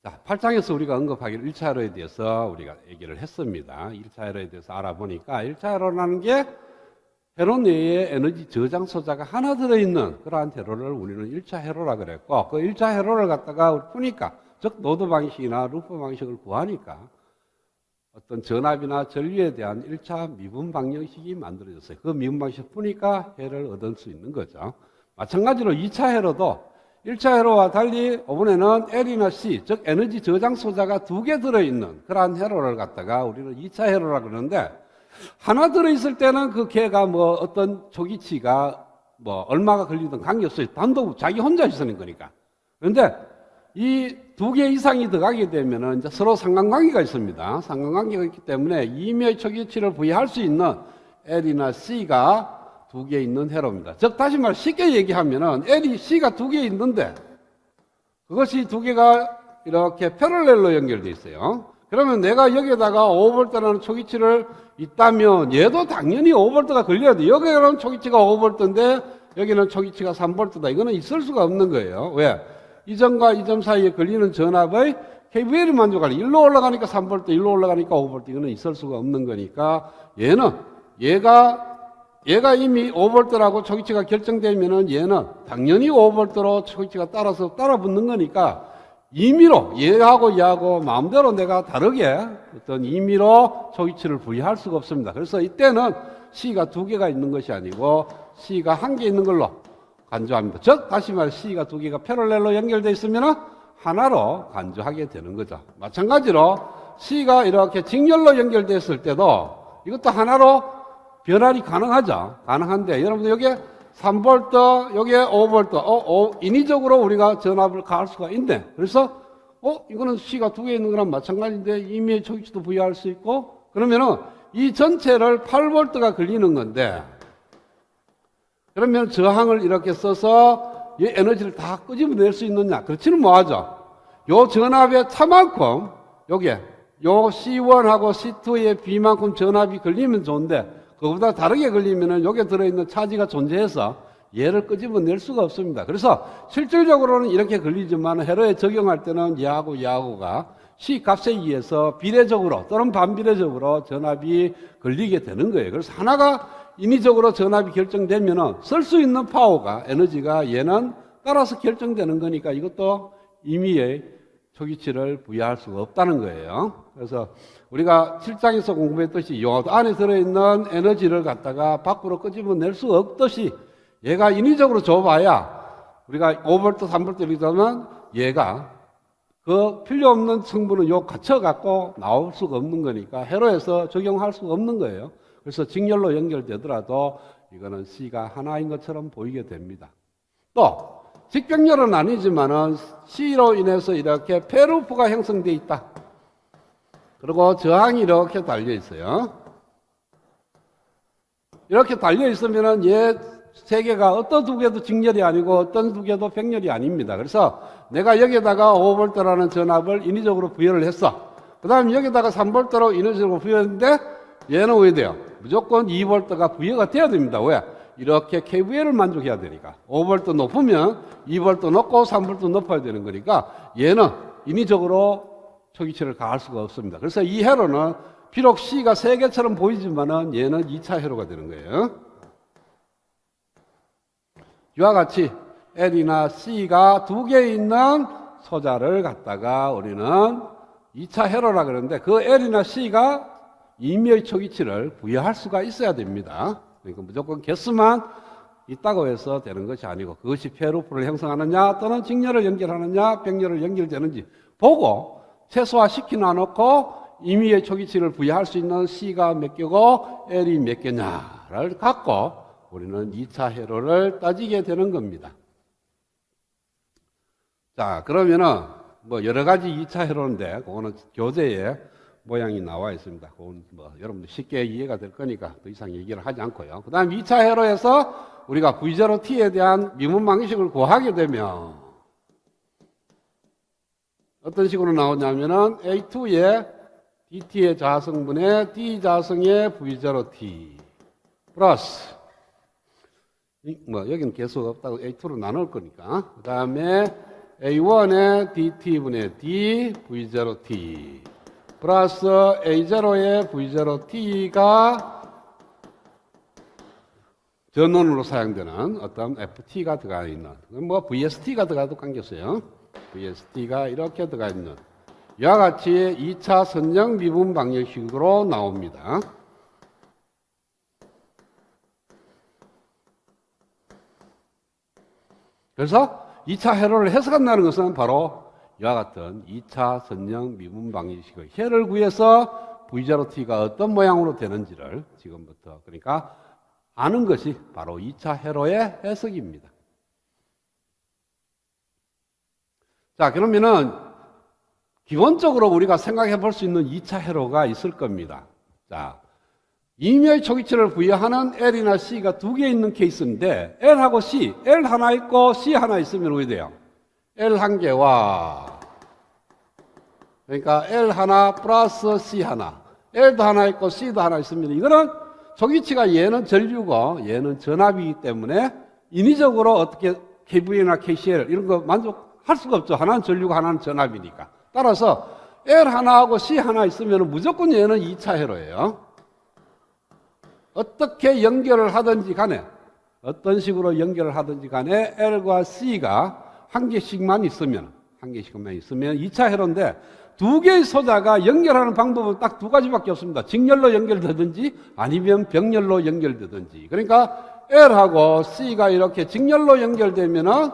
자, 8장에서 우리가 언급하기로 1차 회로에 대해서 우리가 얘기를 했습니다. 1차 회로에 대해서 알아보니까 1차 회로라는 게 회로 내에 에너지 저장 소자가 하나 들어있는 그러한 회로를 우리는 1차 회로라 그랬고, 그 1차 회로를 갖다가 푸니까, 즉 노드 방식이나 루프 방식을 구하니까 어떤 전압이나 전류에 대한 1차 미분 방정식이 만들어졌어요. 그 미분 방식을 푸니까 해를 얻을 수 있는 거죠. 마찬가지로 2차 회로도 1차 회로와 달리 이번에는 L이나 C, 즉 에너지 저장 소자가 2개 들어있는 그러한 회로를 갖다가 우리는 2차 회로라 그러는데, 하나 들어있을 때는 그 개가 뭐 어떤 초기치가 뭐 얼마가 걸리든 관계없어요. 단독 자기 혼자 있는 거니까. 그런데 이 2개 이상이 들어가게 되면은 이제 서로 상관관계가 있습니다. 상관관계가 있기 때문에 임의의 초기치를 부여할 수 있는 L이나 C가 2개 있는 회로입니다. 즉 다시 말해 쉽게 얘기하면은 L이 C가 2개 있는데 그것이 2개가 이렇게 패럴렐로 연결되어 있어요. 그러면 내가 여기에다가 5V라는 초기치를 있다면 얘도 당연히 5V가 걸려야 돼. 여기는 초기치가 5V인데 여기는 초기치가 3V다. 이거는 있을 수가 없는 거예요. 왜? 이 점과 이 점 사이에 걸리는 전압의 KVL이 만족하니 일로 올라가니까 3V, 일로 올라가니까 5V. 이거는 있을 수가 없는 거니까 얘가 이미 5V라고 초기치가 결정되면은 얘는 당연히 5V로 초기치가 따라서 따라붙는 거니까 임의로 얘하고 마음대로 내가 다르게 어떤 임의로 초기치를 부여할 수가 없습니다. 그래서 이때는 C가 2개가 있는 것이 아니고 C가 1개 있는 걸로 간주합니다. 즉 다시 말해 C가 2개가 패럴렐로 연결되어 있으면 하나로 간주하게 되는 거죠. 마찬가지로 C가 이렇게 직렬로 연결됐을 때도 이것도 하나로 변환이 가능하죠. 가능한데 여러분들 여기에 3V, 여기에 5V, 인위적으로 우리가 전압을 가할 수가 있네. 그래서 이거는 C가 2개 있는 거랑 마찬가지인데 임의의 초기치도 부여할 수 있고, 그러면은 이 전체를 8V가 걸리는 건데, 그러면 저항을 이렇게 써서 이 에너지를 다 끄집어낼 수 있느냐? 그렇지는 못하죠. 요 전압의 차만큼 여기에 요 C1하고 C2의 B만큼 전압이 걸리면 좋은데 그거보다 다르게 걸리면은 여기에 들어있는 차지가 존재해서 얘를 끄집어낼 수가 없습니다. 그래서 실질적으로는 이렇게 걸리지만 회로에 적용할 때는 얘하고가 C 값에 의해서 비례적으로 또는 반비례적으로 전압이 걸리게 되는 거예요. 그래서 하나가 인위적으로 전압이 결정되면은 쓸 수 있는 파워가, 에너지가 얘는 따라서 결정되는 거니까 이것도 임의의 초기치를 부여할 수가 없다는 거예요. 그래서 우리가 7장에서 공부했듯이 요 안에 들어있는 에너지를 갖다가 밖으로 끄집어낼 수 없듯이 얘가 인위적으로 줘봐야 우리가 5V, 3V 이렇게 하면 얘가 그 필요 없는 성분은 요 갇혀갖고 나올 수가 없는 거니까 회로에서 적용할 수가 없는 거예요. 그래서 직렬로 연결되더라도 이거는 C가 하나인 것처럼 보이게 됩니다. 또 직병렬은 아니지만은 C로 인해서 이렇게 페루프가 형성되어 있다. 그리고 저항이 이렇게 달려 있어요. 이렇게 달려 있으면은 얘 세 개가 어떤 2개도 직렬이 아니고 어떤 2개도 병렬이 아닙니다. 그래서 내가 여기에다가 5V라는 전압을 인위적으로 부여를 했어. 그 다음에 여기다가 3V로 인위적으로 부여했는데 얘는 왜 돼요? 무조건 2V가 부여가 돼야 됩니다. 왜? 이렇게 KVL을 만족해야 되니까. 5V 높으면 2V 높고 3V 높아야 되는 거니까 얘는 인위적으로 초기치를 가할 수가 없습니다. 그래서 이 회로는 비록 C가 3개처럼 보이지만은 얘는 2차 회로가 되는 거예요. 이와 같이 L이나 C가 2개 있는 소자를 갖다가 우리는 2차 회로라 그러는데 그 L이나 C가 임의의 초기치를 부여할 수가 있어야 됩니다. 그러니까 무조건 개수만 있다고 해서 되는 것이 아니고 그것이 페루프를 형성하느냐 또는 직렬을 연결하느냐 병렬을 연결되는지 보고 최소화시켜 놔놓고 임의의 초기치를 부여할 수 있는 C가 몇 개고 L이 몇 개냐를 갖고 우리는 2차 회로를 따지게 되는 겁니다. 자, 그러면은 뭐 여러 가지 2차 회로인데 그거는 교재에 모양이 나와 있습니다. 그건 뭐 여러분들 쉽게 이해가 될 거니까 더 이상 얘기를 하지 않고요. 그 다음 2차 회로에서 우리가 V0T에 대한 미분 방식을 구하게 되면 어떤 식으로 나오냐면은 A2의 DT의 자성분의 D 자성의 V0T 플러스 뭐 여기는 개수가 없다고 A2로 나눌 거니까 그 다음에 A1의 dt분의 d v0t 플러스 A0의 v0t가 전원으로 사용되는 어떤 ft가 들어가 있는, 뭐 vst가 들어가도 관계없어요. vst가 이렇게 들어가 있는 이와 같이 2차 선형 미분 방정식으로 나옵니다. 그래서 2차 회로를 해석한다는 것은 바로 이와 같은 2차 선형 미분 방정식의 해를 구해서 V0t가 어떤 모양으로 되는지를 지금부터 그러니까 아는 것이 바로 2차 회로의 해석입니다. 자, 그러면은 기본적으로 우리가 생각해 볼 수 있는 2차 회로가 있을 겁니다. 자, 임의의 초기치를 부여하는 L이나 C가 두 개 있는 케이스인데 L하고 C, L 하나 있고 C 하나 있으면 어떻게 돼요? L 한 개와 그러니까 L 하나 플러스 C 하나, L도 하나 있고 C도 하나 있으면 이거는 초기치가 얘는 전류고 얘는 전압이기 때문에 인위적으로 어떻게 KV나 KCL 이런 거 만족할 수가 없죠. 하나는 전류고 하나는 전압이니까. 따라서 L 하나하고 C 하나 있으면 무조건 얘는 2차 회로예요. 어떻게 연결을 하든지 간에 어떤 식으로 연결을 하든지 간에 L과 C가 한 개씩만 있으면 2차 회로인데 두 개의 소자가 연결하는 방법은 딱 두 가지밖에 없습니다. 직렬로 연결되든지 아니면 병렬로 연결되든지. 그러니까 L하고 C가 이렇게 직렬로 연결되면은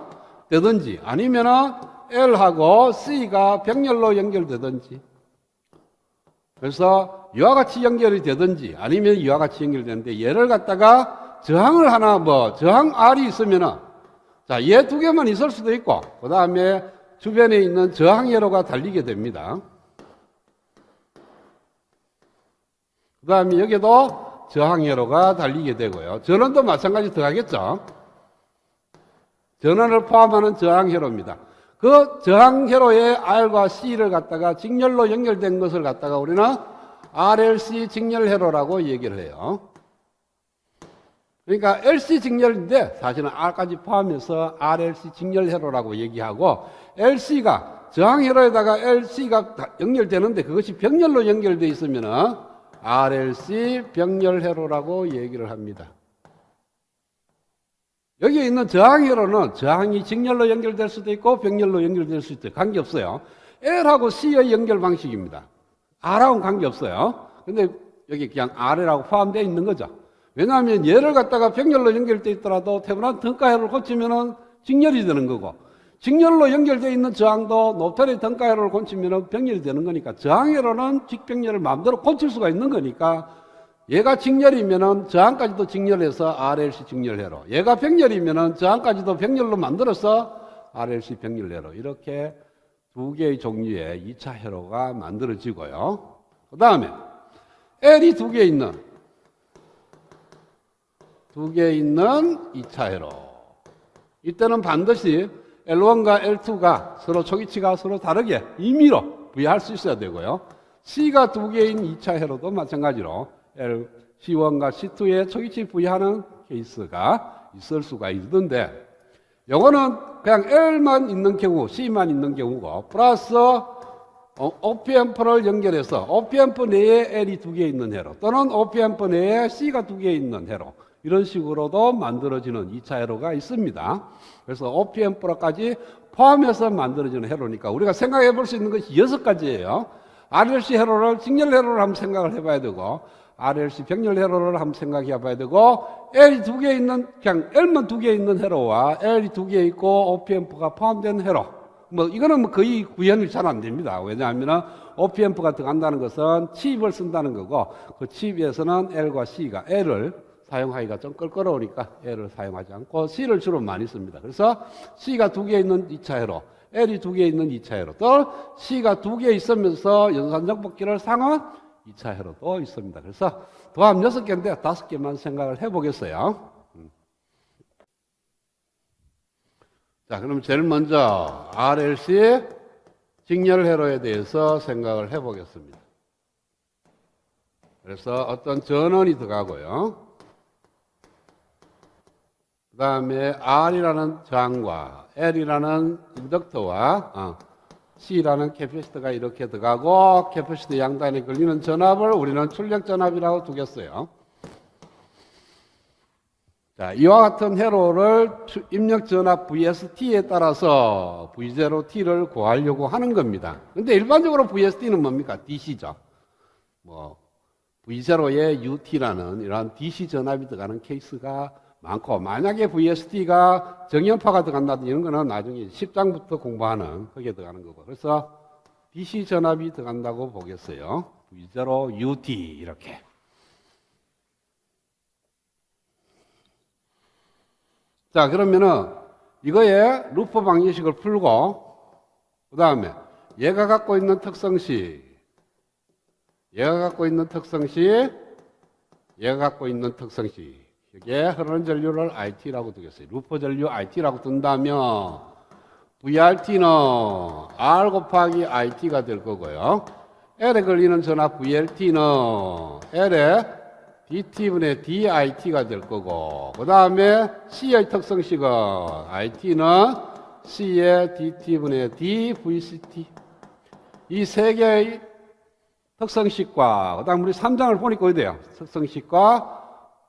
되든지 아니면은 L하고 C가 병렬로 연결되든지. 그래서 이와 같이 연결이 되든지 아니면 이와 같이 연결되는데 얘를 갖다가 저항을 하나 저항 R이 있으면은 자, 얘 두 개만 있을 수도 있고 그 다음에 주변에 있는 저항 회로가 달리게 됩니다. 그 다음에 여기도 저항 회로가 달리게 되고요. 전원도 마찬가지 들어가겠죠. 전원을 포함하는 저항 회로입니다. 그 저항 회로의 R과 C를 갖다가 직렬로 연결된 것을 갖다가 우리는 RLC 직렬 회로라고 얘기를 해요. 그러니까 LC 직렬인데 사실은 R까지 포함해서 RLC 직렬 회로라고 얘기하고 LC가 저항 회로에다가 LC가 연결되는데 그것이 병렬로 연결되어 있으면은 RLC 병렬 회로라고 얘기를 합니다. 여기에 있는 저항 회로는 저항이 직렬로 연결될 수도 있고 병렬로 연결될 수도 있고 관계없어요. L하고 C의 연결 방식입니다. R하고는 관계없어요. 근데 여기 그냥 R이라고 포함되어 있는 거죠. 왜냐하면 얘를 갖다가 병렬로 연결되어 있더라도 태분한 등가회로를 고치면은 직렬이 되는 거고 직렬로 연결되어 있는 저항도 노펠의 등가회로를 고치면은 병렬이 되는 거니까 저항회로는 직병렬을 마음대로 고칠 수가 있는 거니까 얘가 직렬이면은 저항까지도 직렬해서 RLC 직렬회로, 얘가 병렬이면은 저항까지도 병렬로 만들어서 RLC 병렬회로 이렇게 두 개의 종류의 2차 회로가 만들어지고요. 그 다음에 L이 두 개 있는 2차 회로. 이때는 반드시 L1과 L2가 서로 초기치가 서로 다르게 임의로 부여할 수 있어야 되고요. C가 두 개인 2차 회로도 마찬가지로 C1과 C2에 초기치 부여하는 케이스가 있을 수가 있는데 요거는 그냥 L만 있는 경우, C만 있는 경우고 플러스 OP앰프를 연결해서 OP앰프 내에 L이 두 개 있는 회로 또는 OP앰프 내에 C가 두 개 있는 회로 이런 식으로도 만들어지는 2차 회로가 있습니다. 그래서 OP앰프까지 포함해서 만들어지는 회로니까 우리가 생각해 볼 수 있는 것이 6가지예요. RLC 회로를 직렬 회로를 한번 생각을 해봐야 되고 RLC 병렬 회로를 한번 생각해 봐야 되고 L이 두 개 있는 그냥 L만 두 개 있는 회로와 L이 두 개 있고 OP앰프가 포함된 회로 이거는 거의 구현이 잘 안 됩니다. 왜냐하면 OP앰프가 들어간다는 것은 칩을 쓴다는 거고 그 칩에서는 L과 C가 L을 사용하기가 좀 껄끄러우니까 L을 사용하지 않고 C를 주로 많이 씁니다. 그래서 C가 두 개 있는 2차 회로, L이 두 개 있는 2차 회로, 또 C가 두 개 있으면서 연산정복기를 상한 2차 회로도 있습니다. 그래서 도합 6개인데 5개만 생각을 해보겠어요. 자, 그럼 제일 먼저 RLC 직렬 회로에 대해서 생각을 해보겠습니다. 그래서 어떤 전원이 들어가고요. 그 다음에 R이라는 저항과 L이라는 인덕터와 C라는 캐패시터가 이렇게 들어가고 캐패시터 양단에 걸리는 전압을 우리는 출력 전압이라고 두겠어요. 자, 이와 같은 회로를 입력 전압 VST에 따라서 V0T를 구하려고 하는 겁니다. 근데 일반적으로 VST는 뭡니까? DC죠. V0에 UT라는 이러한 DC 전압이 들어가는 케이스가 많고, 만약에 VST가 정연파가 들어간다든지 이런 거는 나중에 10장부터 공부하는 거기에 들어가는 거고. 그래서 DC 전압이 들어간다고 보겠어요. V0 UT 이렇게. 자, 그러면은 이거에 루프 방정식을 풀고, 그 다음에 얘가 갖고 있는 특성식, 얘가 갖고 있는 특성식, 여기에 흐르는 전류를 IT라고 두겠어요. 루프 전류 IT라고 둔다면 VRT는 R 곱하기 IT가 될 거고요. L에 걸리는 전압 VLT는 L에 DT분의 DIT가 될 거고, 그 다음에 C의 특성식은 IT는 C의 DT분의 DVCT. 이 세 개의 특성식과, 그 다음 우리 3장을 보니까 어디에요? 특성식과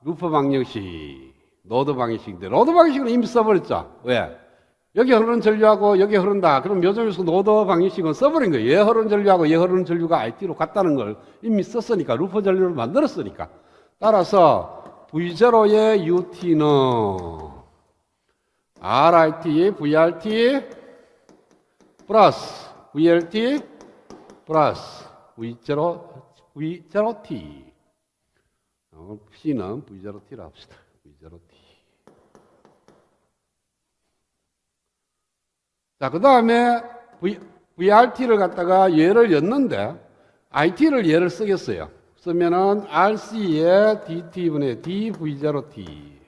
루프 방정식, 노드 방정식인데, 노드 방정식은 이미 써버렸죠. 왜? 여기 흐르는 전류하고 여기 흐른다. 그럼 요즘에서 노드 방정식은 써버린 거예요. 얘 흐르는 전류하고 얘 흐르는 전류가 IT로 같다는 걸 이미 썼으니까, 루프 전류를 만들었으니까. 따라서 V0의 UT는 RIT, VRT 플러스 VLT 플러스 V0T. C는 V0T라 합시다. V0T. 자, 그 다음에 VRT를 갖다가 얘를 였는데 IT를 얘를 쓰겠어요. 쓰면은 RC의 DT분의 DV0T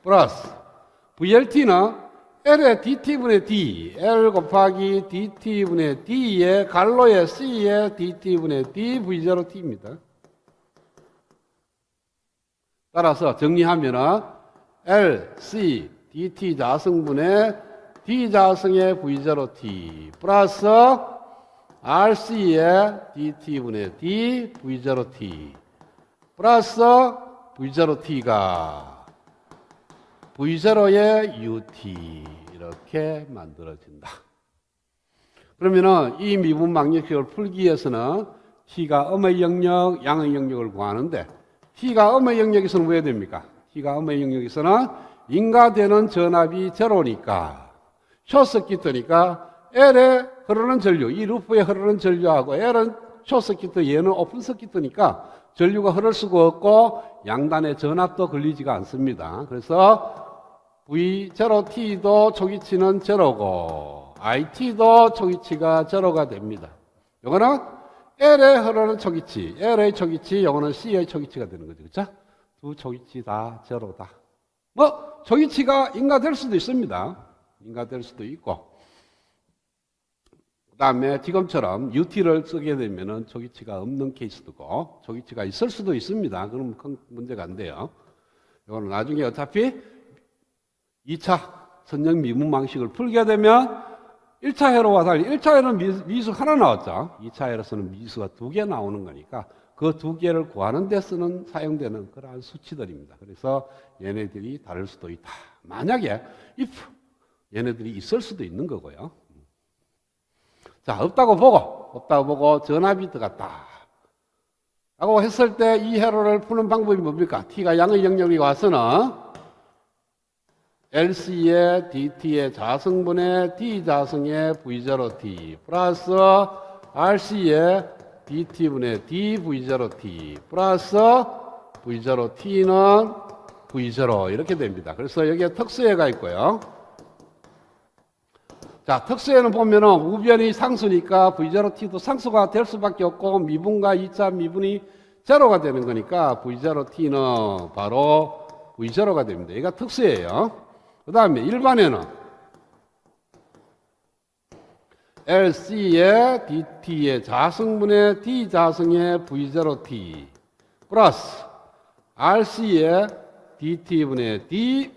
플러스 VLT는 L의 DT분의 D, L 곱하기 DT분의 D의 갈로의 C의 DT분의 DV0T입니다. 따라서 정리하면은 L, C, DT 자승분의 D 자승의 V0T 플러스 RC의 DT분의 D V0T 플러스 V0T가 V0의 UT 이렇게 만들어진다. 그러면은 이 미분 방정식을 풀기 위해서는 T가 음의 영역, 양의 영역을 구하는데 T가 음의 영역에서는 왜 됩니까? T가 음의 영역에서는 인가되는 전압이 제로니까 숏서키트니까 L에 흐르는 전류, 이 루프에 흐르는 전류하고 L은 숏서키트, 얘는 오픈서키트니까 전류가 흐를 수가 없고 양단의 전압도 걸리지가 않습니다. 그래서 V0T도 초기치는 제로고 IT도 초기치가 제로가 됩니다. 이거는 L에 흐르는 초기치, L의 초기치, 이거는 C의 초기치가 되는 거죠. 그렇죠? 두 초기치 다 제로다. 초기치가 인가될 수도 있습니다. 인가될 수도 있고. 그 다음에 지금처럼 UT를 쓰게 되면은 초기치가 없는 케이스도고, 초기치가 있을 수도 있습니다. 그럼 큰 문제가 안 돼요. 이거는 나중에 어차피 2차 선형 미분 방식을 풀게 되면 1차 회로와 달리 1차 회로는 미수 하나 나왔죠. 2차 회로에서는 미수가 2개 나오는 거니까 그 2개를 구하는 데 쓰는 사용되는 그러한 수치들입니다. 그래서 얘네들이 다를 수도 있다. 만약에 if 얘네들이 있을 수도 있는 거고요. 자, 없다고 보고 전압이 들어갔다 라고 했을 때 이 회로를 푸는 방법이 뭡니까? T가 양의 영역이 와서는 LC의 DT의 자승분의 D자승의 V0T 플러스 RC의 DT분의 DV0T 플러스 V0T는 V0 이렇게 됩니다. 그래서 여기에 특수해가 있고요. 자, 특수에는 보면은 우변이 상수니까 V0T도 상수가 될 수밖에 없고 미분과 2차 미분이 제로가 되는 거니까 V0T는 바로 V0가 됩니다. 얘가 특수예요. 그 다음에 일반에는 LC의 DT의 자승분의 D자승의 V0T 플러스 RC의 dt분의 d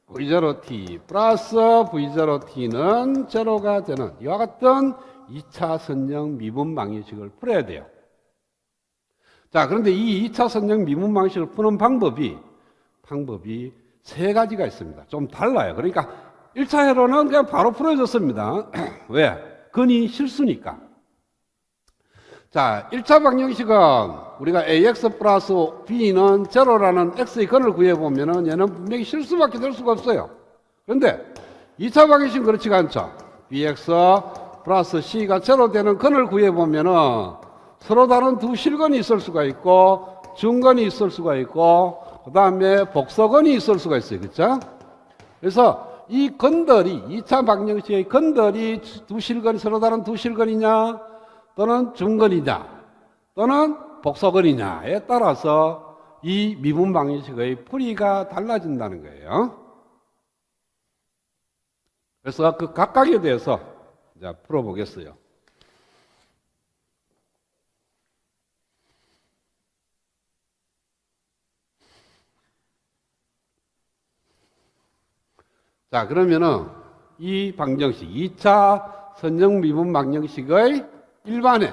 v0t 플러스 v0t는 제로가 되는 이와 같은 2차 선형 미분 방정식을 풀어야 돼요. 자, 그런데 이 2차 선형 미분 방정식을 푸는 방법이 세 가지가 있습니다. 좀 달라요. 그러니까 1차 회로는 그냥 바로 풀어졌습니다. 왜? 근이 실수니까. 자, 1차 방정식은 우리가 ax 플러스 b는 제로라는 x의 근을 구해보면은 얘는 분명히 실수밖에 될 수가 없어요. 그런데 2차 방정식은 그렇지가 않죠. bx 플러스 c가 제로 되는 근을 구해보면은 서로 다른 두 실근이 있을 수가 있고 중근이 있을 수가 있고 그 다음에 복서근이 있을 수가 있어요. 그렇죠? 그래서 이 근들이 2차 방정식의 근들이 두 실근이 서로 다른 두 실근이냐 또는 중근이냐 또는 복서근이냐에 따라서 이 미분 방정식의 풀이가 달라진다는 거예요. 그래서 그 각각에 대해서 이제 풀어보겠어요. 자, 그러면은 이 방정식, 2차 선형 미분 방정식의 일반해.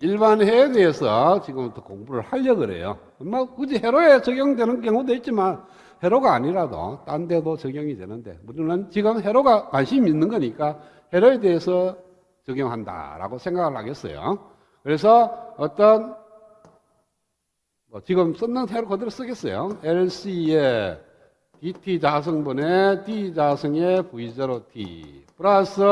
일반해에 대해서 지금부터 공부를 하려고 그래요. 뭐 굳이 회로에 적용되는 경우도 있지만 회로가 아니라도 딴 데도 적용이 되는데 물론 지금 회로가 관심 있는 거니까 회로에 대해서 적용한다라고 생각을 하겠어요. 그래서 어떤 지금 썼는 회로 그대로 쓰겠어요. LC의 DT 자성분의 D 자성의 V0T 플러스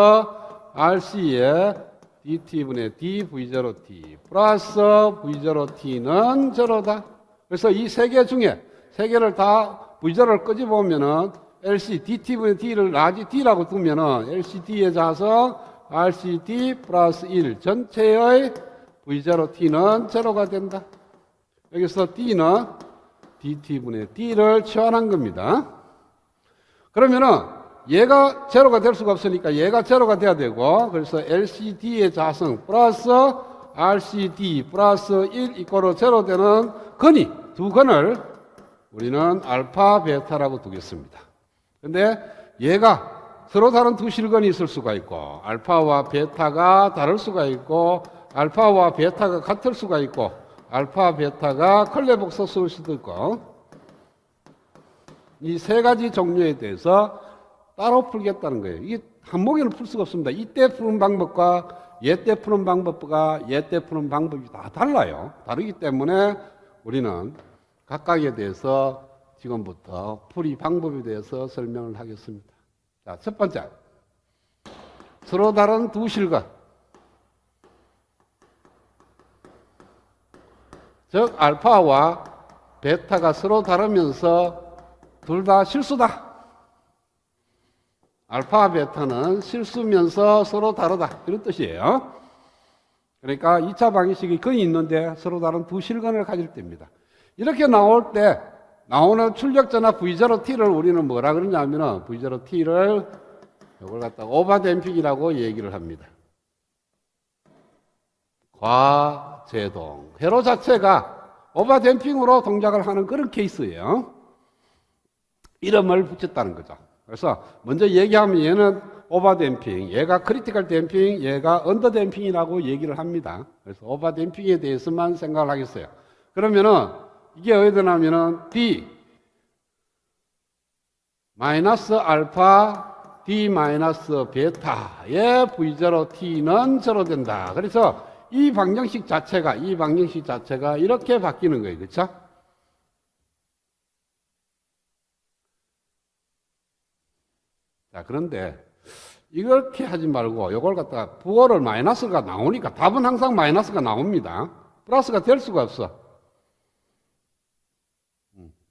RC의 DT분의 D V0T 플러스 V0T는 제로다. 그래서 이 세 개 중에 세 개를 다 V0를 끄집어보면은 LC DT분의 D를 라지 D라고 두면은 LCD의 자성 RCD 플러스 1 전체의 V0T는 제로가 된다. 여기서 D는 DT분의 D를 치환한 겁니다. 그러면은 얘가 제로가 될 수가 없으니까 얘가 제로가 돼야 되고 그래서 LCD의 자성 플러스 RCD 플러스 1 이꼬르 제로 되는 근이 두 근을 우리는 알파 베타라고 두겠습니다. 근데 얘가 서로 다른 두 실근이 있을 수가 있고 알파와 베타가 다를 수가 있고 알파와 베타가 같을 수가 있고 알파 베타가 컬레복소수일 수도 있고 이 세 가지 종류에 대해서 따로 풀겠다는 거예요. 이게 한목에는 풀 수가 없습니다. 이때 푸는 방법과 얘때 푸는 방법과 얘때 푸는 방법이 다 달라요. 다르기 때문에 우리는 각각에 대해서 지금부터 풀이 방법에 대해서 설명을 하겠습니다. 자, 첫 번째. 서로 다른 두 실근. 즉 알파와 베타가 서로 다르면서 둘 다 실수다. 알파 베타는 실수면서 서로 다르다. 이런 뜻이에요. 그러니까 2차 방정식이 근이 있는데 서로 다른 두 실근을 가질 때입니다. 이렇게 나올 때 나오는 출력자나 V0T를 우리는 뭐라 그러냐면은 V0T를 이걸 갖다가 오버댐핑이라고 얘기를 합니다. 과제동. 회로 자체가 오버댐핑으로 동작을 하는 그런 케이스예요. 이름을 붙였다는 거죠. 그래서 먼저 얘기하면 얘는 오버댐핑, 얘가 크리티컬 댐핑, 얘가 언더댐핑이라고 얘기를 합니다. 그래서 오버댐핑에 대해서만 생각을 하겠어요. 그러면은 이게 어디다 나면은 D 마이너스 알파 D 마이너스 베타의 V0T는 제로 된다. 그래서 이 방정식 자체가 이렇게 바뀌는 거예요. 그렇죠? 자, 그런데 이렇게 하지 말고 이걸 갖다가 부호를 마이너스가 나오니까 답은 항상 마이너스가 나옵니다. 플러스가 될 수가 없어.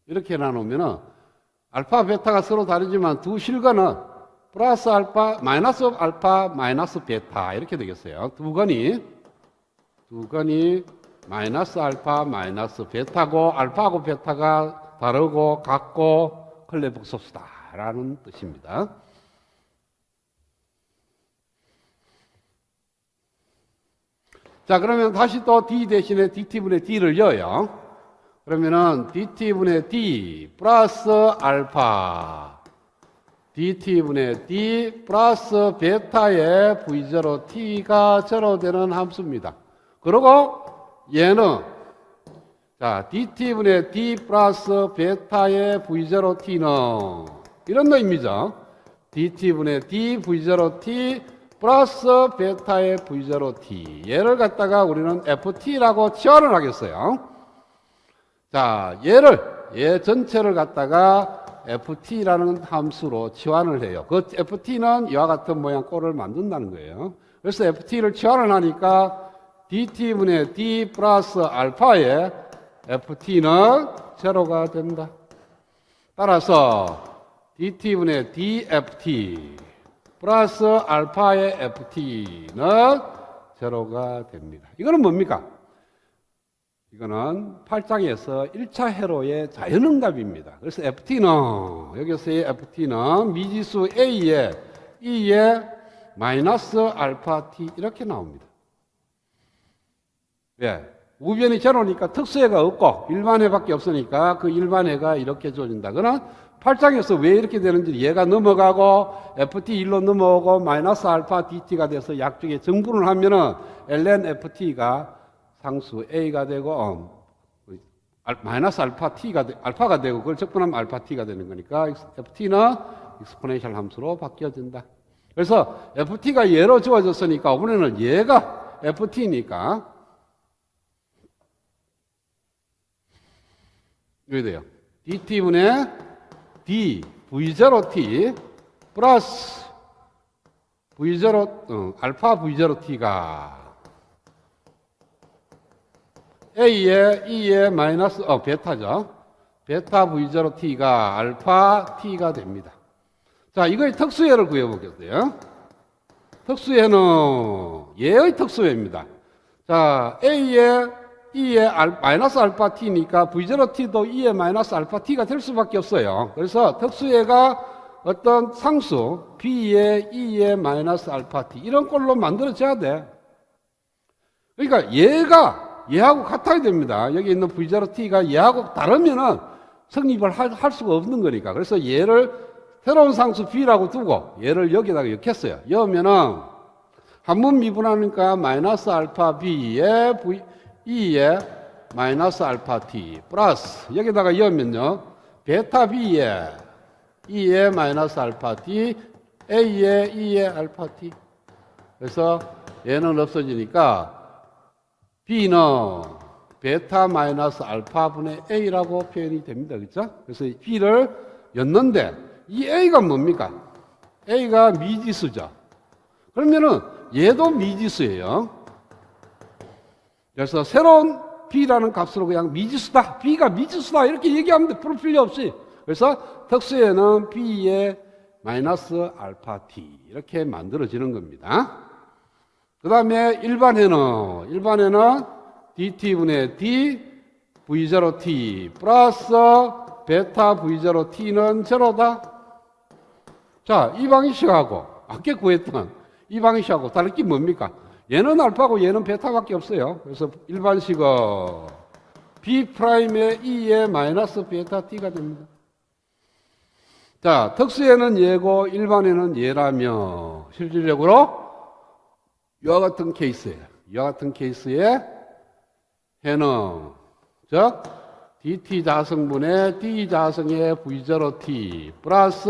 이렇게 나누면은 알파, 베타가 서로 다르지만 두 실근은 플러스 알파, 마이너스 베타 이렇게 되겠어요. 두 근이 마이너스 알파, 마이너스 베타고 알파하고 베타가 다르고 같고 컬레복소수다라는 뜻입니다. 자, 그러면 다시 또 D 대신에 dt분의 d를 넣어요. 그러면은 dt분의 d 플러스 알파 dt분의 d 플러스 베타의 v0 t가 제로 되는 함수입니다. 그리고 얘는 자 dt분의 d 플러스 베타의 v0 t는 이런 놈이죠. dt분의 d v0 t 플러스 베타의 v0 t 얘를 갖다가 우리는 ft라고 치환을 하겠어요. 자 얘 전체를 갖다가 ft라는 함수로 치환을 해요. 그 ft는 이와 같은 모양 꼴을 만든다는 거예요. 그래서 ft를 치환을 하니까 dt분의 d 플러스 알파의 ft는 제로가 된다. 따라서 dt분의 dft 플러스 알파의 ft는 제로가 됩니다. 이거는 뭡니까? 이거는 8장에서 1차 회로의 자연응답입니다. 그래서 ft는 여기서의 ft는 미지수 a에 e에 마이너스 알파 t 이렇게 나옵니다. 왜? 우변이 제로니까 특수해가 없고 일반해밖에 없으니까 그 일반해가 이렇게 주어진다. 그러나 8장에서 왜 이렇게 되는지 얘가 넘어가고 ft 1로 넘어오고 마이너스 알파 dt가 돼서 약쪽에 정분을 하면은 ln ft가 상수 a가 되고 마이너스 알파 t가 알파가 되고 그걸 적분하면 알파 t가 되는 거니까 ft는 익스포넨셜 함수로 바뀌어진다. 그래서 ft가 얘로 주어졌으니까 이번에는 얘가 ft니까 이렇게 돼요. dt분의 d v0t 플러스 v0 알파 v0t가 a에 e에 마이너스 베타죠. 베타 v0t가 알파 t가 됩니다. 자, 이거의 특수해를 구해보겠어요. 특수해는 얘의 특수해입니다. 자, a에 e에 마이너스 알파 t니까 v0t도 e에 마이너스 알파 t가 될 수밖에 없어요. 그래서 특수해가 어떤 상수 b에 e에 마이너스 알파 t 이런 꼴로 만들어져야 돼. 그러니까 얘하고 같아야 됩니다. 여기 있는 v0t가 얘하고 다르면은 성립을 할 수가 없는 거니까. 그래서 얘를 새로운 상수 b라고 두고 얘를 여기다가 엮였어요. 여으면은 한번 미분하니까 마이너스 알파 b에 e에 마이너스 알파 t 플러스 여기다가 여으면요 베타 b에 e에 마이너스 알파 t a에 e에 알파 t 그래서 얘는 없어지니까 b는 베타 마이너스 알파 분의 a라고 표현이 됩니다. 그렇죠? 그래서 b를 였는데 이 a가 뭡니까? a가 미지수죠. 그러면은 얘도 미지수예요. 그래서 새로운 b라는 값으로 그냥 미지수다, b가 미지수다 이렇게 얘기하면 돼. 풀 필요 없이. 그래서 특수에는 b의 마이너스 알파 t 이렇게 만들어지는 겁니다. 그 다음에 일반에는 dt분의 d v0t 플러스 베타 v0t는 제로다. 자, 이 방식하고 아까 구했던 이 방식하고 다른 게 뭡니까? 얘는 알파고 얘는 베타밖에 없어요. 그래서 일반식은 b'의 e에 마이너스 베타 t가 됩니다. 자, 특수에는 얘고 일반에는 얘라며 실질적으로 이와 같은 케이스예요. 이와 같은 케이스에 해는 즉 dt 자성분의 d 자성의 v0t 플러스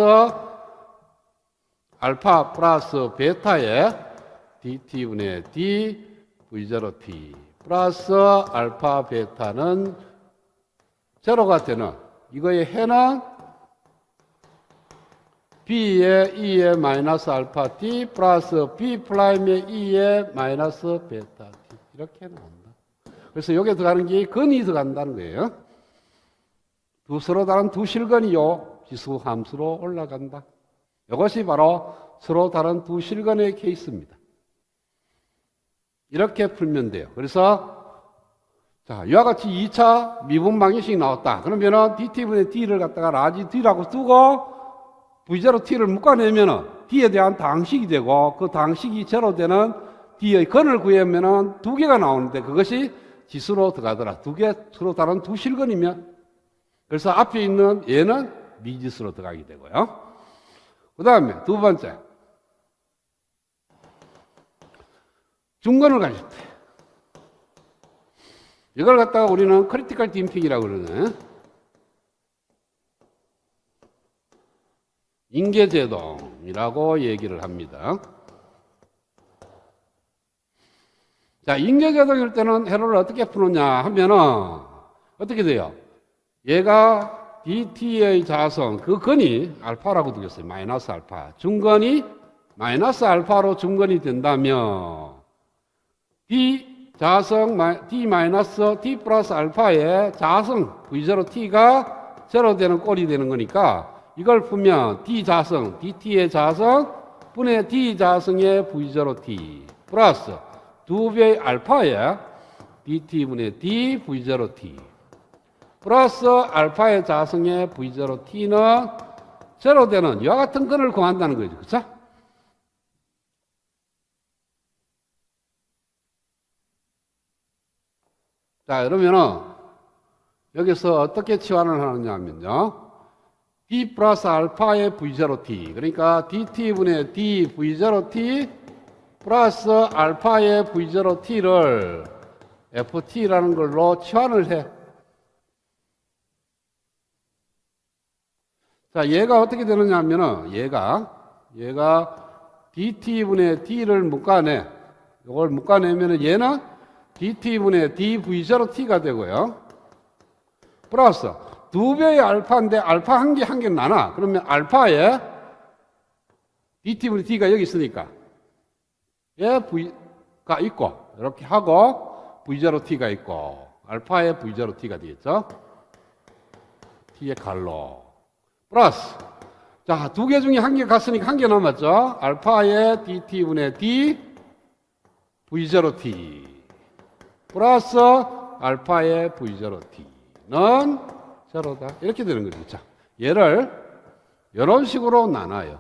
알파 플러스 베타의 dt분의 d v0t 플러스 알파 베타는 제로가 되는 이거의 해는 b의 e의 마이너스 알파 t 플러스 b 프라임의 e의 마이너스 베타 t 이렇게 나온다. 그래서 여기에 들어가는 게 근이 들어간다는 거예요. 서로 다른 두 실근이 요 지수 함수로 올라간다. 이것이 바로 서로 다른 두 실근의 케이스입니다. 이렇게 풀면 돼요. 그래서 자, 이와 같이 2차 미분 방정식이 나왔다. 그러면은 dt분의 d를 갖다가 라지 d라고 두고 v0t를 묶어내면은 d에 대한 당식이 되고 그 당식이 제로 되는 D의 근을 구하면은 두 개가 나오는데 그것이 지수로 들어가더라. 두 개 서로 다른 두 실근이면. 그래서 앞에 있는 얘는 미지수로 들어가게 되고요. 그 다음에 두 번째. 중근을 가질 때. 이걸 갖다가 우리는 크리티컬 딤핑이라고 그러네. 인계제동이라고 얘기를 합니다. 자, 인계제동일 때는 회로를 어떻게 푸느냐 하면은 어떻게 돼요? 얘가 dt의 자성, 그 근이 알파라고 두겠어요. 마이너스 알파. 중근이 마이너스 알파로 중근이 된다면 d 자성 d 마이너스 t 플러스 알파의 자성 v0 t가 제로 되는 꼴이 되는 거니까 이걸 풀면 d 자성 dt의 자성 분의 d 자성의 v0 t 플러스 2배의 알파에 dt분의 d v0 t 플러스 알파의 자성의 v0 t는 제로 되는 이와 같은 근을 구한다는 거죠. 그렇죠? 자, 그러면은 여기서 어떻게 치환을 하느냐 하면요. d 플러스 알파의 v0t 그러니까 dt분의 d v0t 플러스 알파의 v0t를 ft라는 걸로 치환을 해. 자, 얘가 어떻게 되느냐 하면은 얘가 dt분의 d를 묶어내. 이걸 묶어내면은 얘는 dt분의 dv0t가 되고요. 플러스 2배의 알파인데 알파 한 개 나눠. 그러면 알파에 dt분의 d가 여기 있으니까 얘 v가 있고 이렇게 하고 v0t가 있고 알파에 v0t가 되겠죠. t의 갈로 플러스 자, 두 개 중에 한 개 갔으니까 한 개 남았죠. 알파에 dt분의 d v0t 플러스 알파의 v0t는 제로다. 이렇게 되는 거죠. 자, 얘를 이런 식으로 나눠요.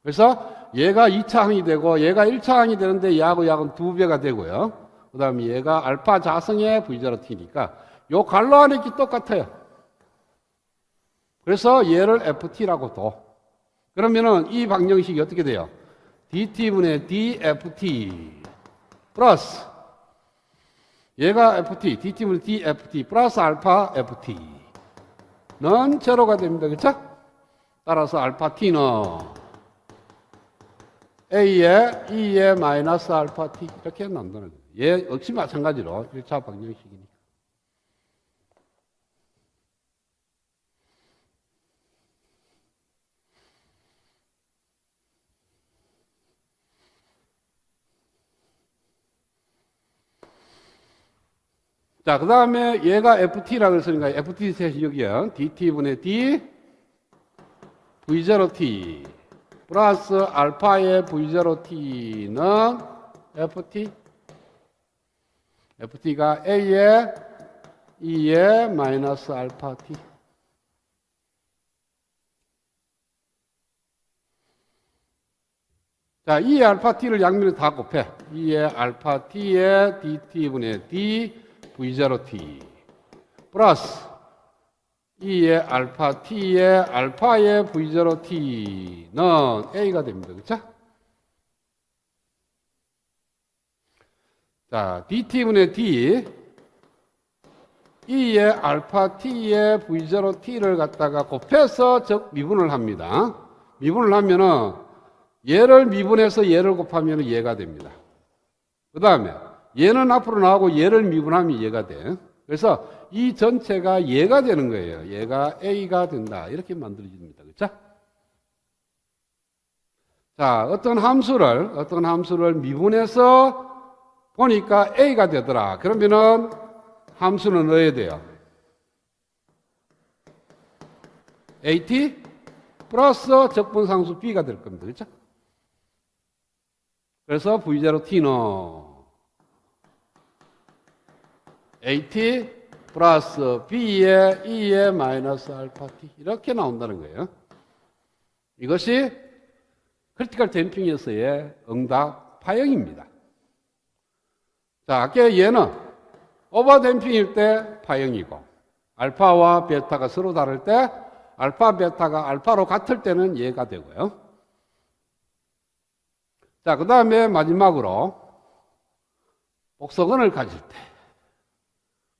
그래서 얘가 2차 항이 되고 얘가 1차 항이 되는데 얘하고 약은 2배가 되고요. 그 다음에 얘가 알파 자성의 v0t니까 요 갈로 안에 있기 똑같아요. 그래서 얘를 ft라고 둬. 그러면은 이 방정식이 어떻게 돼요? dt분의 dft 플러스 얘가 ft, dt분의 dft 플러스 알파 ft는 제로가 됩니다. 그렇죠? 따라서 알파 t는 a에 e에 마이너스 알파 t 이렇게 나온다는 거예요. 얘 역시 마찬가지로 1차 방정식이니까. 자, 그 다음에 얘가 ft라고 했으니까 ft 셋이 여기요. dt분의 d v0t 플러스 알파의 v0t는 ft가 a에 e에 마이너스 알파 t. 자, e의 알파 t를 양면에 다 곱해. e의 알파 t에 dt분의 d v0t 플러스 e의 알파 t의 알파의 v0t는 a가 됩니다. 그렇죠? 자, dt분의 d e의 알파 t의 v0t를 갖다가 곱해서 즉 미분을 합니다. 미분을 하면은 얘를 미분해서 얘를 곱하면 얘가 됩니다. 그 다음에 얘는 앞으로 나오고 얘를 미분하면 얘가 돼. 그래서 이 전체가 얘가 되는 거예요. 얘가 a가 된다. 이렇게 만들어집니다. 그렇죠? 자, 어떤 함수를 미분해서 보니까 a가 되더라. 그러면은 함수는 넣어야 돼요. at 플러스 적분상수 b가 될 겁니다. 그렇죠? 그래서 v0t는 at 플러스 b에 e에 마이너스 알파 t 이렇게 나온다는 거예요. 이것이 크리티컬 댐핑에서의 응답 파형입니다. 자, 아까 얘는 오버댐핑일 때 파형이고, 알파와 베타가 서로 다를 때, 알파, 베타가 알파로 같을 때는 얘가 되고요. 자, 그 다음에 마지막으로 복석원을 가질 때,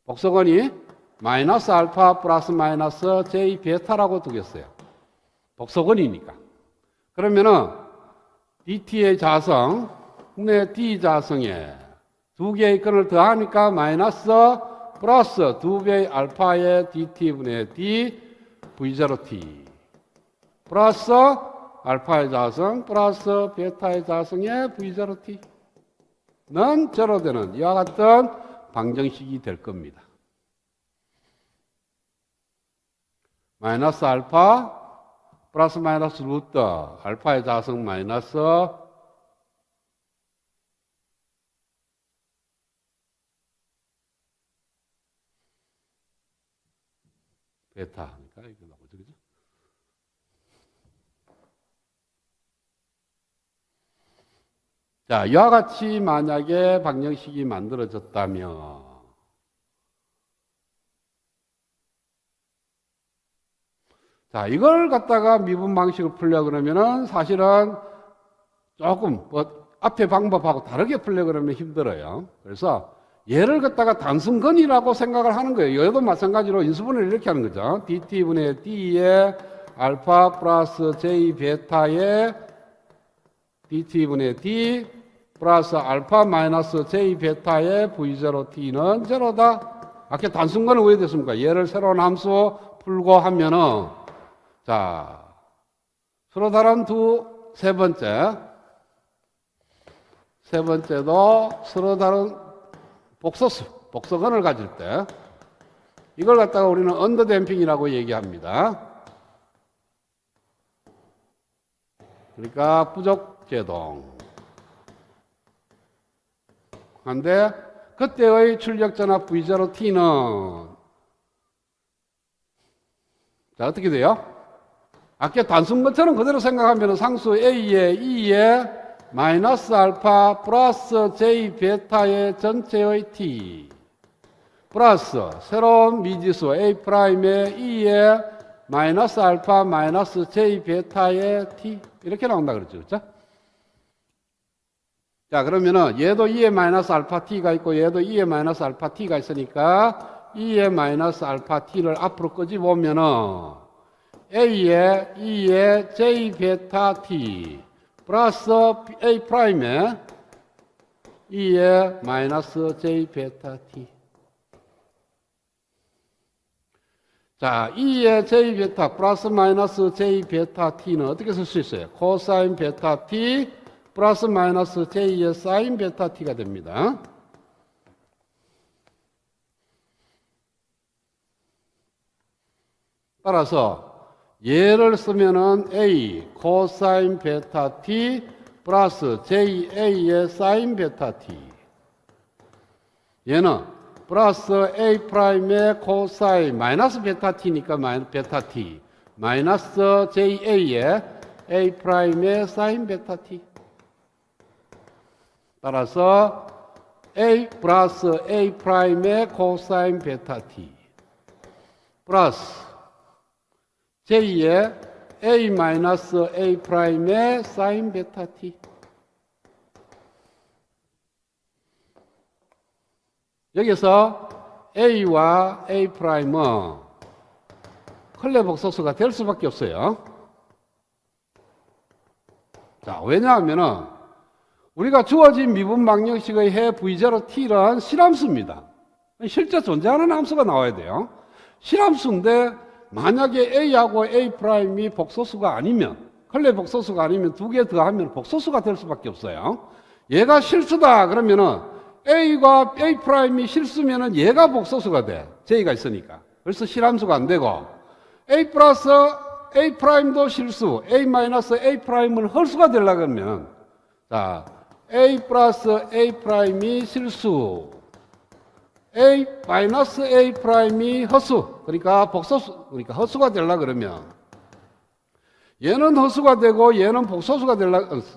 복석원이 마이너스 알파 플러스 마이너스 j 베타라고 두겠어요. 복석원이니까. 그러면은 dt의 자성, 분의 d 자성에 두 개의 근을 더하니까 마이너스 플러스 2배의 알파의 dt분의 d v0t 플러스 알파의 자성 플러스 베타의 자성의 v0t는 제로되는 이와 같은 방정식이 될 겁니다. 마이너스 알파 플러스 마이너스 루트 알파의 자성 마이너스 베타니까 이거 나오죠, 그죠? 자, 이와 같이 만약에 방정식이 만들어졌다면 자, 이걸 갖다가 미분 방식을 풀려고 그러면은 사실은 조금 앞에 방법하고 다르게 풀려고 그러면 힘들어요. 그래서 얘를 갖다가 단순근이라고 생각을 하는 거예요. 얘도 마찬가지로 인수분해를 이렇게 하는 거죠. dt분의 d의 알파 플러스 j 베타의 dt분의 d 플러스 알파 마이너스 j 베타의 v0t는 제로다. 아까 단순근은 왜 됐습니까? 얘를 새로운 함수 풀고 하면은 자, 서로 다른 세 번째도 서로 다른 복소근을 가질 때 이걸 갖다가 우리는 언더댐핑이라고 얘기합니다. 그러니까 부족제동. 한데 그때의 출력전압 V0T는 자, 어떻게 돼요? 아까 단순것처럼 그대로 생각하면 상수 A에 E에 마이너스 알파 플러스 J 베타의 전체의 T 플러스 새로운 미지수 A 프라임의 E에 마이너스 알파 마이너스 J 베타의 T 이렇게 나온다 그랬죠, 그렇죠? 자, 그러면은 얘도 E에 마이너스 알파 T가 있고 얘도 E에 마이너스 알파 T가 있으니까 E에 마이너스 알파 T를 앞으로 끄집어오면은 A에 E에 J 베타 T 플러스 A 프라임에 E에 마이너스 J 베타 T. 자, E에 J 베타 플러스 마이너스 J 베타 T는 어떻게 쓸 수 있어요? 코사인 베타 T 플러스 마이너스 J의 사인 베타 T가 됩니다. 따라서 얘를 쓰면은 A 코사인 베타 T 플러스 JA의 사인 베타 T. 얘는 플러스 A 프라임의 코사인 마이너스 베타 T니까 베타 T 마이너스 JA의 A 프라임의 사인 베타 T. 따라서 A 플러스 A 프라임의 코사인 베타 T 플러스 J의 A 마이너스 A 프라임의 사인 베타 T. 여기서 A와 A 프라임은 클레복 소수가 될 수밖에 없어요. 자, 왜냐하면은 우리가 주어진 미분 방정식의 해 V0T는 실함수입니다. 실제 존재하는 함수가 나와야 돼요. 실함수인데 만약에 A하고 A 프라임이 복소수가 아니면 클레 복소수가 아니면 두 개 더하면 복소수가 될 수밖에 없어요. 얘가 실수다 그러면은 A가 A 프라임이 실수면은 얘가 복소수가 돼. J가 있으니까. 그래서 실함수가 안 되고 A 플러스 A 프라임도 실수, A 마이너스 A 프라임은 헐수가 되려고 하면 자, A 플러스 A 프라임이 실수, A 마이너스 A 프라임이 허수, 그러니까 복소수, 그러니까 허수가 되려고 그러면 얘는 허수가 되고 얘는 복소수가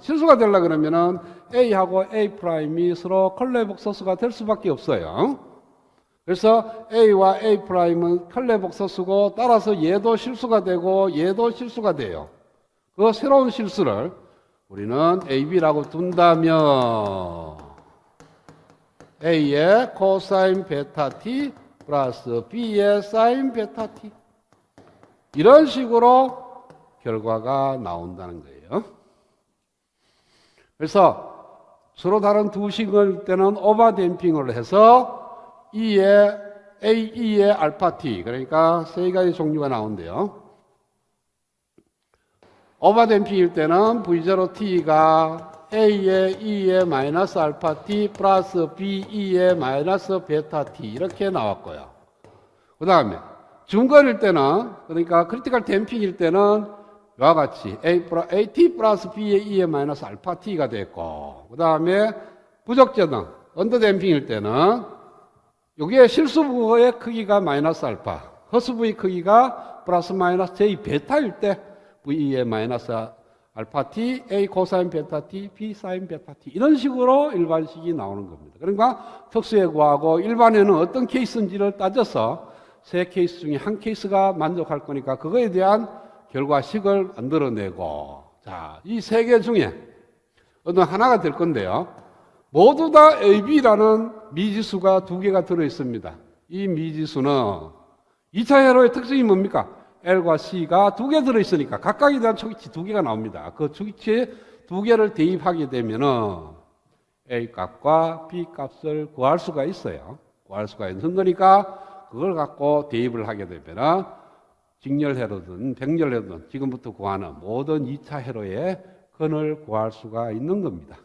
실수가 되려 그러면은 A하고 A'이 서로 컬레복소수가 될 수밖에 없어요. 그래서 A와 A'은 컬레복소수고 따라서 얘도 실수가 되고 얘도 실수가 돼요. 그 새로운 실수를 우리는 AB라고 둔다면 A의 코사인 베타 T 플러스 B의 사인 베타 T 이런 식으로 결과가 나온다는 거예요. 그래서 서로 다른 두 식일 때는 오버 댐핑을 해서 A의 알파 T 그러니까 세 가지 종류가 나온대요. 오버 댐핑일 때는 V0T가 A의 E의 마이너스 알파 T 플러스 B의 마이너스 베타 T 이렇게 나왔고요. 그 다음에 중거리일 때는 그러니까 크리티컬 댐핑일 때는 이와 같이 AT 플러스 B의 E의 마이너스 알파 T가 됐고 그 다음에 부적재능 언더 댐핑일 때는 여기에 실수부의 크기가 마이너스 알파 허수부의 크기가 플러스 마이너스 J 베타일 때 V의 마이너스 알파 T, A 코사인 베타 T, B 사인 베타 T 이런 식으로 일반식이 나오는 겁니다. 그러니까 특수에 구하고 일반에는 어떤 케이스인지를 따져서 세 케이스 중에 한 케이스가 만족할 거니까 그거에 대한 결과식을 만들어내고 자, 이 세 개 중에 어느 하나가 될 건데요. 모두 다 AB라는 미지수가 두 개가 들어있습니다. 이 미지수는 2차 회로의 특징이 뭡니까? L과 C가 두 개 들어있으니까 각각에 대한 초기치 두 개가 나옵니다. 그 초기치 두 개를 대입하게 되면은 A 값과 B 값을 구할 수가 있어요. 구할 수가 있는 거니까 그걸 갖고 대입을 하게 되면은 직렬회로든 백렬회로든 지금부터 구하는 모든 2차 회로의 근을 구할 수가 있는 겁니다.